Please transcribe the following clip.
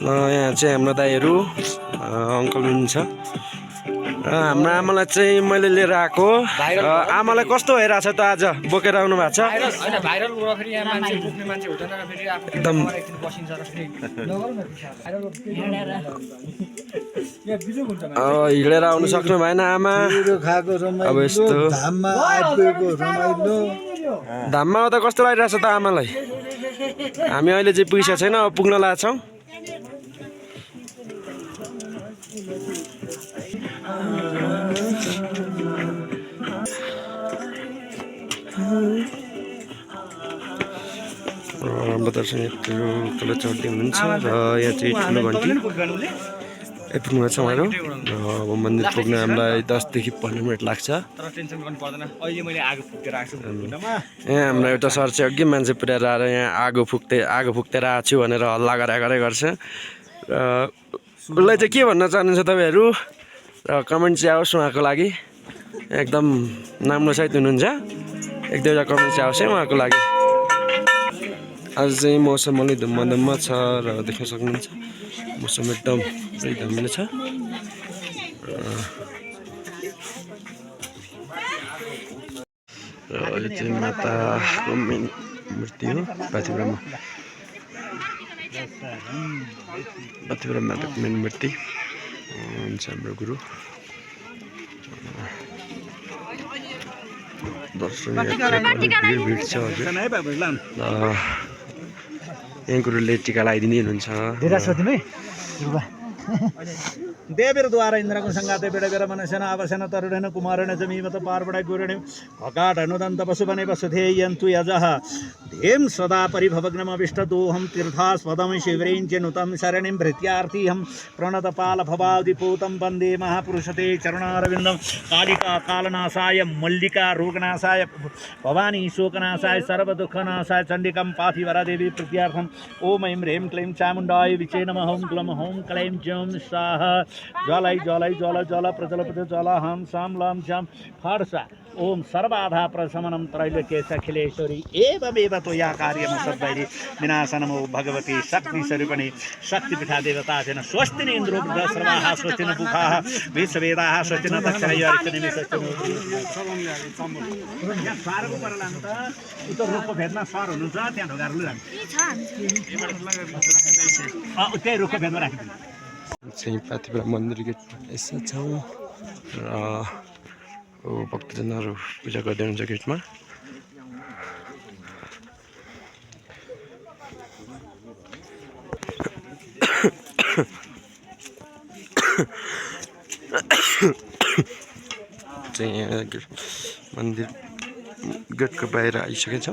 यहाँ चाहिँ हाम्रो दाइहरू अङ्कल हुनुहुन्छ र हाम्रो आमालाई चाहिँ मैले लिएर आएको। आमालाई कस्तो भइरहेछ त आज बोकेर आउनु भएको छ? एकदम हिँडेर आउनु सक्नु भएन आमा। अब यस्तो धाममा त कस्तो लागिरहेछ त आमालाई? हामी अहिले चाहिँ पुगिसकेको छैन, अब पुग्न लाग्छौँ। हाम्रो दर्शन ठुलो ठुलो चढ्दै हुनुहुन्छ र यहाँ चाहिँ ठुलो घन्टी आइपुग्नु छ उहाँहरू। अब मन्दिर पुग्न हामीलाई 10 देखि 15 मिनट लाग्छ। यहाँ हाम्रो एउटा सर चाहिँ अघि मान्छे पुर्याएर आएर यहाँ आगो फुक्दै आएको छु भनेर हल्ला गरे गर्छ। र उसलाई चाहिँ के भन्न चाहनुहुन्छ तपाईँहरू? र कमेन्ट चाहिँ आओस् उहाँको लागि, एकदम राम्रो सहित हुनुहुन्छ। एक दुईवटा कमेन्ट चाहिँ आओस् है उहाँको लागि। आज चाहिँ मौसम अलि धुम्म छ र देख्न सक्नुहुन्छ मौसम एकदम सही धमिलो छ। र यो चाहिँ माताको मेन मूर्ति हो, पाथिब्रह्म माताको मेन मूर्ति हुन्छ हाम्रो गुरु। दर्शन भिड छ हजुर। यहाँ गुरुले टिका लगाइदिँदै हुनुहुन्छ। देवीर्द्वारा इन्द्रको संगाते बेडगर मनसन आवसन तरुणेन कुमारेण जमीमत पार्वण गुरुणे भगाट अनुदन्त पशुपने वसुधेयन्तु यजः धेम सदा परिभवग्नमविष्टदोहं तीर्थास्पदं शिवरेञ्च नुतं शरणिं भृत्यार्थिहं प्रणतपाल भवादिपूतं वन्दे महापुरुषते चरणारविन्दं। कालिका कालनाशाय मल्लिका रोगनाशाय भवानी शोकनाशाय सर्वदुःखनाशाय चण्डिकां पार्थिवरा देवी प्रीत्यार्थं ओम ऐं ह्रीं क्लीं चामुण्डाय विचे नमः। ओं क्लं हौं क्लैं जं स्वाहा। ज्वालाई ज्वालाई ज्वाला ज्वाला प्रजलपति ज्वाला हम शाम लाम श्याम फारसा। ओम सर्वाधा प्रशमनम त्रैलोक्यखिलेश्वरी एवमेव तो या कार्यम सद्वैरी विनाशनम भगवती शक्ति स्वरूपिणी शक्तिपीठा देवता जन स्वस्ति न इंद्रो सर्वाः स्वस्ति न पूषाः विश्ववेदाः स्वस्ति न दक्षिणैर्यर्चने स्वस्ति न सारको पर लानु त उतो रुखको भेदमा सर हुनुहुन्छ त्यहाँ ढोगारले लानु त्यही रुखको भेदमा राखिदिनु। चाहिँ पाथिब्रह्म मन्दिर गेट यसो छौँ र भक्तजनहरू पूजा गर्दै हुनुहुन्छ गेटमा। चाहिँ यहाँ मन्दिर गेटको बाहिर आइसकेको छ।